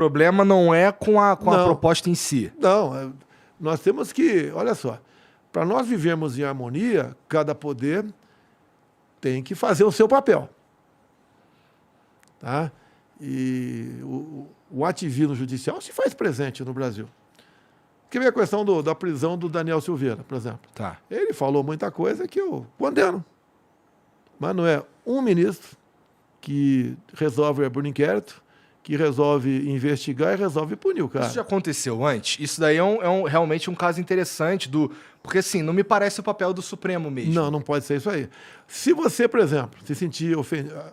problema não é com a Não. proposta em si. Não, nós temos que, olha só, para nós vivermos em harmonia, cada poder tem que fazer o seu papel. Tá? E o ativismo judicial se faz presente no Brasil. Que vem a questão da prisão do Daniel Silveira, por exemplo. Tá. Ele falou muita coisa que eu condeno. Mas não é um ministro que resolve abrir um inquérito, que resolve investigar e resolve punir o cara. Isso já aconteceu antes? Isso daí é realmente um caso interessante porque, assim, não me parece o papel do Supremo mesmo. Não pode ser isso aí. Se você, por exemplo, se sentir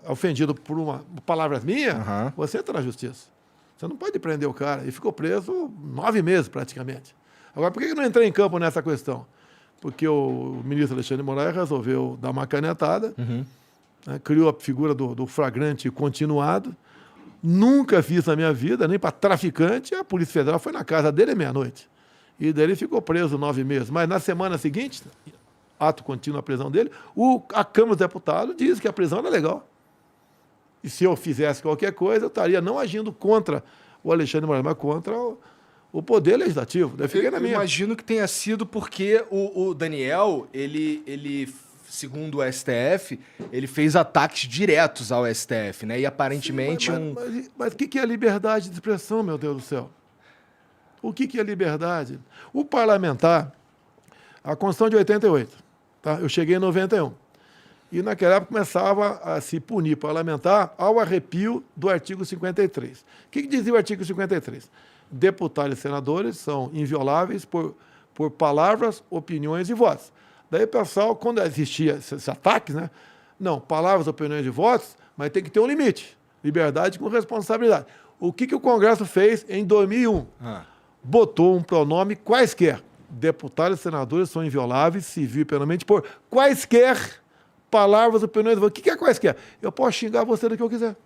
ofendido por palavras minhas, você entra na justiça. Você não pode prender o cara. E ficou preso 9 meses, praticamente. Agora, por que eu não entrei em campo nessa questão? Porque o ministro Alexandre de Moraes resolveu dar uma canetada, né, criou a figura do flagrante continuado. Nunca fiz na minha vida, nem para traficante. A Polícia Federal foi na casa dele à meia-noite. E daí ele ficou preso 9 meses. Mas na semana seguinte, ato contínuo a prisão dele, a Câmara dos Deputados diz que a prisão era legal. E se eu fizesse qualquer coisa, eu estaria não agindo contra o Alexandre de Moraes, mas contra o Poder Legislativo. Daí fiquei na minha. Eu imagino que tenha sido porque o Daniel, ele, segundo o STF, ele fez ataques diretos ao STF, né? E aparentemente Sim, mas o que é liberdade de expressão, meu Deus do céu? O que é liberdade? O parlamentar, a Constituição de 88, tá? Eu cheguei em 91. E naquela época começava a se punir parlamentar ao arrepio do artigo 53. O que dizia o artigo 53? Deputados e senadores são invioláveis por palavras, opiniões e votos. Daí o pessoal, quando existia esses ataques, né? Não, palavras, opiniões e votos, mas tem que ter um limite. Liberdade com responsabilidade. O que o Congresso fez em 2001? Botou um pronome quaisquer. Deputados e senadores são invioláveis, civil e penalmente, por quaisquer palavras, opiniões. O que é quaisquer? Eu posso xingar você do que eu quiser.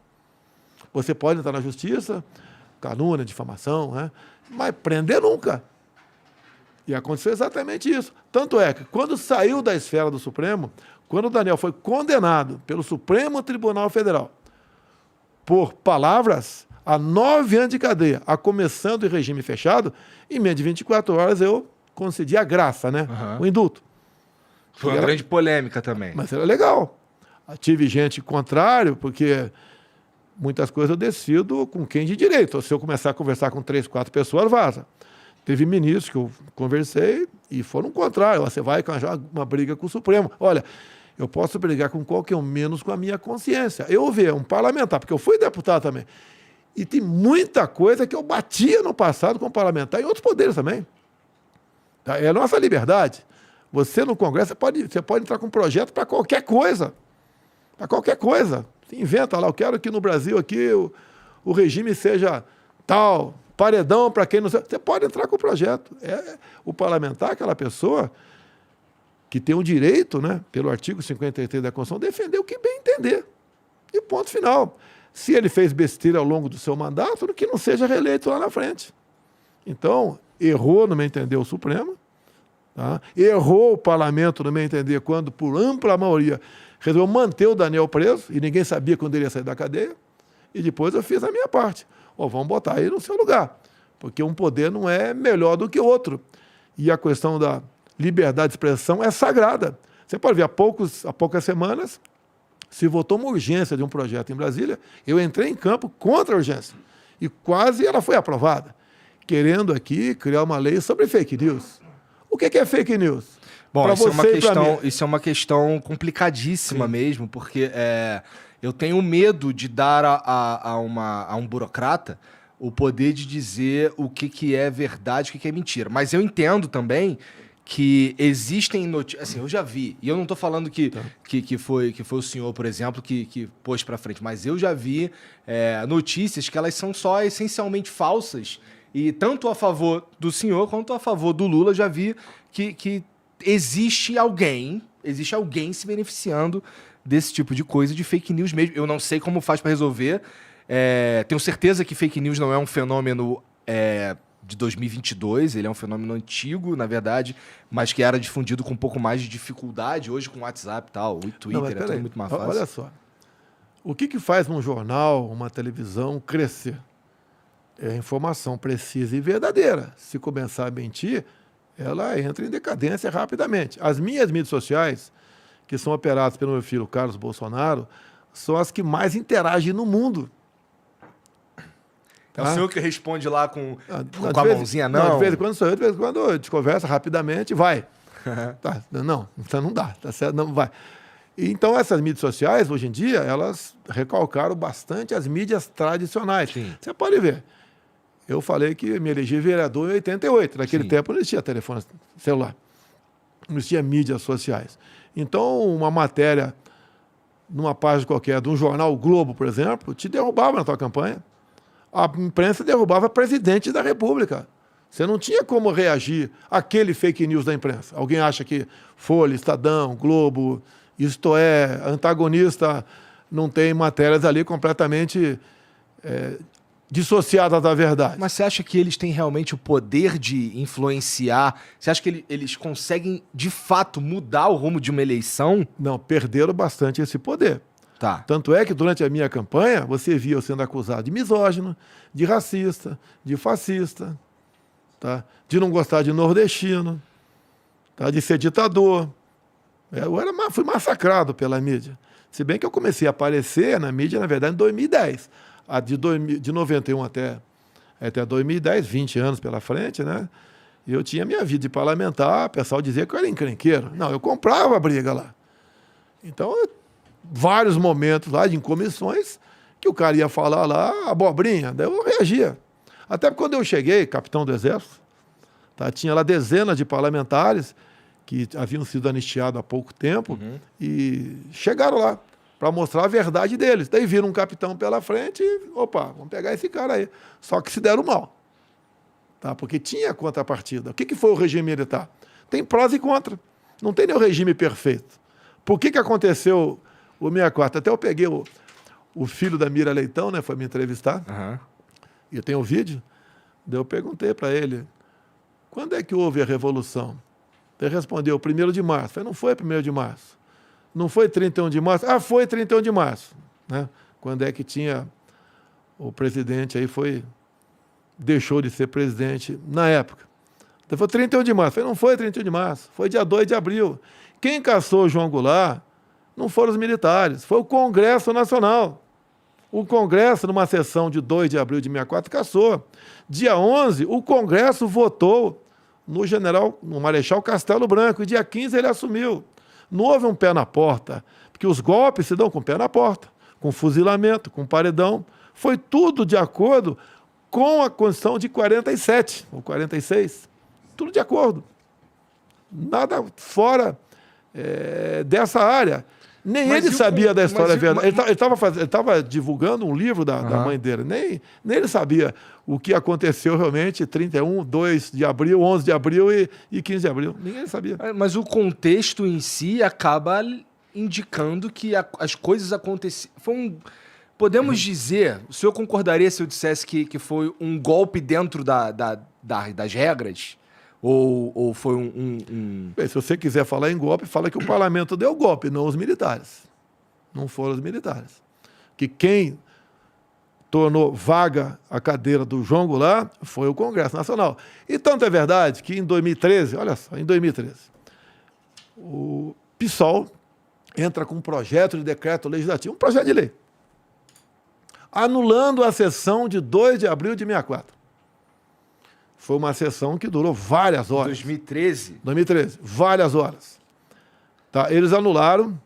Você pode entrar na justiça, calúnia, difamação, né? Mas prender nunca. E aconteceu exatamente isso. Tanto é que, quando saiu da esfera do Supremo, quando o Daniel foi condenado pelo Supremo Tribunal Federal por palavras, a 9 anos de cadeia, a começando em regime fechado, em menos de 24 horas eu concedi a graça, né? O indulto. Foi uma grande polêmica também. Mas era legal. Tive gente contrário, porque muitas coisas eu decido com quem de direito. Se eu começar a conversar com 3, 4 pessoas, vaza. Teve ministros que eu conversei e foram contrários. Você vai arranjar uma briga com o Supremo. Olha, eu posso brigar com qualquer um, menos com a minha consciência. Eu vi um parlamentar, porque eu fui deputado também. E tem muita coisa que eu batia no passado com parlamentar e outros poderes também. É a nossa liberdade. Você no Congresso, você pode entrar com um projeto para qualquer coisa. Para qualquer coisa. Você inventa lá, eu quero que no Brasil aqui o regime seja tal, paredão para quem não... Você pode entrar com o projeto. O parlamentar, aquela pessoa que tem o direito, né, pelo artigo 53 da Constituição, defender o que bem entender. E ponto final. Se ele fez besteira ao longo do seu mandato, que não seja reeleito lá na frente. Então, errou, no meu entender, o Supremo. Tá? Errou o parlamento, no meu entender, quando, por ampla maioria, resolveu manter o Daniel preso, e ninguém sabia quando ele ia sair da cadeia. E depois eu fiz a minha parte. Vamos botar ele no seu lugar. Porque um poder não é melhor do que o outro. E a questão da liberdade de expressão é sagrada. Você pode ver, há poucas semanas, se votou uma urgência de um projeto em Brasília, eu entrei em campo contra a urgência. E quase ela foi aprovada, querendo aqui criar uma lei sobre fake news. O que é fake news? Bom, isso é uma questão complicadíssima. Sim. Mesmo, porque eu tenho medo de dar a um burocrata o poder de dizer o que é verdade e o que é mentira. Mas eu entendo também que existem notícias... Assim, eu já vi, e eu não estou falando que foi o senhor, por exemplo, que pôs para frente, mas eu já vi notícias que elas são só essencialmente falsas, e tanto a favor do senhor quanto a favor do Lula, já vi que existe alguém se beneficiando desse tipo de coisa, de fake news mesmo. Eu não sei como faz para resolver. Tenho certeza que fake news não é um fenômeno de 2022, ele é um fenômeno antigo, na verdade, mas que era difundido com um pouco mais de dificuldade, hoje com o WhatsApp e tal, o Twitter, é tudo muito mais fácil. Olha só, o que faz um jornal, uma televisão crescer? é informação precisa e verdadeira. Se começar a mentir, ela entra em decadência rapidamente. As minhas mídias sociais, que são operadas pelo meu filho Carlos Bolsonaro, são as que mais interagem no mundo. É o senhor que responde lá com a mãozinha, não? De vez em quando sou eu, de vez em quando a gente conversa rapidamente, vai. Tá, não, então não dá, tá certo, não vai. Então essas mídias sociais, hoje em dia, elas recalcaram bastante as mídias tradicionais. Sim. Você pode ver. Eu falei que me elegi vereador em 88. Naquele tempo não existia telefone celular. Não existia mídias sociais. Então, uma matéria numa página qualquer, de um jornal, o Globo, por exemplo, te derrubava na tua campanha. A imprensa derrubava presidente da República. Você não tinha como reagir àquele fake news da imprensa. Alguém acha que Folha, Estadão, Globo, Isto É, antagonista, não tem matérias ali completamente dissociadas da verdade. Mas você acha que eles têm realmente o poder de influenciar? Você acha que eles conseguem, de fato, mudar o rumo de uma eleição? Não, perderam bastante esse poder. Tá. Tanto é que durante a minha campanha, você via eu sendo acusado de misógino, de racista, de fascista, tá? De não gostar de nordestino, tá? De ser ditador. Eu fui massacrado pela mídia. Se bem que eu comecei a aparecer na mídia, na verdade, em 2010. De 91 até 2010, 20 anos pela frente, né? Eu tinha minha vida de parlamentar, o pessoal dizia que eu era encrenqueiro. Não, eu comprava a briga lá. Então, vários momentos lá de comissões que o cara ia falar lá, abobrinha, daí eu reagia. Até quando eu cheguei, capitão do Exército, tá, tinha lá dezenas de parlamentares que haviam sido anistiados há pouco tempo e chegaram lá para mostrar a verdade deles. Daí viram um capitão pela frente e, opa, vamos pegar esse cara aí. Só que se deram mal, tá? Porque tinha contrapartida. O que foi o regime militar? Tem prós e contras. Não tem nenhum regime perfeito. Por que aconteceu o 64? Até eu peguei o filho da Mira Leitão, né? Foi me entrevistar. E eu tenho o vídeo. Daí eu perguntei para ele, quando é que houve a Revolução? Ele respondeu, 1º de março. Eu falei, não foi 1º de março. Não foi 31 de março? Ah, foi 31 de março. Né? Quando é que tinha o presidente aí deixou de ser presidente na época. Então foi 31 de março. Eu falei, não foi 31 de março, foi dia 2 de abril. Quem caçou João Goulart não foram os militares, foi o Congresso Nacional. O Congresso, numa sessão de 2 de abril de 64, caçou. Dia 11, o Congresso votou no Marechal Castelo Branco, e dia 15 ele assumiu. Não houve um pé na porta, porque os golpes se dão com o pé na porta, com fuzilamento, com paredão. Foi tudo de acordo com a Constituição de 47, ou 46. Tudo de acordo. Nada fora dessa área. Nem ele sabia da história verdadeira. Ele estava divulgando um livro da mãe dele. Nem ele sabia o que aconteceu realmente 31, 2 de abril, 11 de abril e 15 de abril. Ninguém sabia. Mas o contexto em si acaba indicando que as coisas aconteceram. Podemos dizer, o senhor concordaria se eu dissesse que foi um golpe dentro das regras? Ou foi Bem, se você quiser falar em golpe, fala que o parlamento deu golpe, não os militares. Não foram os militares. Que quem tornou vaga a cadeira do João Goulart foi o Congresso Nacional. E tanto é verdade que em 2013, olha só, em 2013, o PSOL entra com um projeto de decreto legislativo, um projeto de lei, anulando a sessão de 2 de abril de 64. Foi uma sessão que durou várias horas. 2013? 2013, várias horas. Tá, eles anularam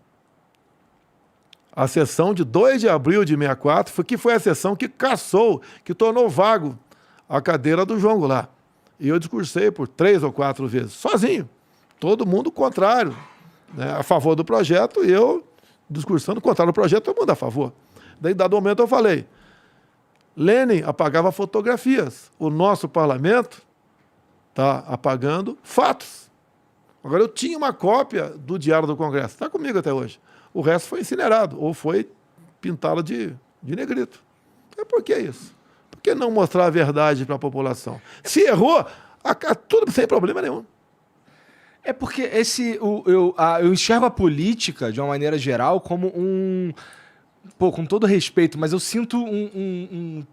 a sessão de 2 de abril de 64, que foi a sessão que cassou, que tornou vago a cadeira do João Goulart. E eu discursei por 3 ou 4 vezes, sozinho. Todo mundo contrário, né, a favor do projeto, e eu discursando contrário do projeto, todo mundo a favor. Daí, dado momento, eu falei, Lênin apagava fotografias. O nosso parlamento está apagando fatos. Agora, eu tinha uma cópia do Diário do Congresso. Está comigo até hoje. O resto foi incinerado ou foi pintado de negrito. Por que isso? Por que não mostrar a verdade para a população? Se errou, tudo sem problema nenhum. É porque eu enxergo a política, de uma maneira geral, como pô, com todo respeito, mas eu sinto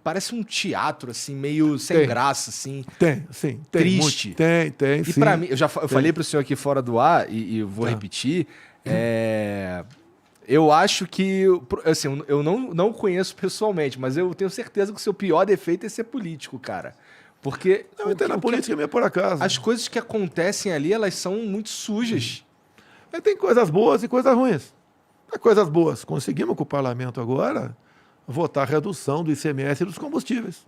parece um teatro, assim, meio sem graça, assim. Tem, sim. Triste. Tem, e sim. Pra mim, eu falei pro senhor aqui fora do ar, e vou repetir, eu acho que, assim, eu não o conheço pessoalmente, mas eu tenho certeza que o seu pior defeito é ser político, cara. Porque... Não, eu entendo na política meio por acaso. As coisas que acontecem ali, elas são muito sujas. Tem coisas boas e coisas ruins. Coisas boas. Conseguimos com o parlamento agora votar a redução do ICMS dos combustíveis.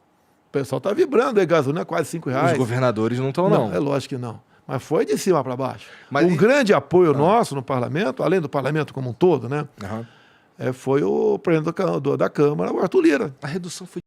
O pessoal está vibrando, a gasolina é quase R$5. Os governadores não estão, não. É lógico que não. Mas foi de cima para baixo. Mas um grande apoio nosso no parlamento, além do parlamento como um todo, né? Foi o presidente da Câmara, o Arthur Lira. A redução foi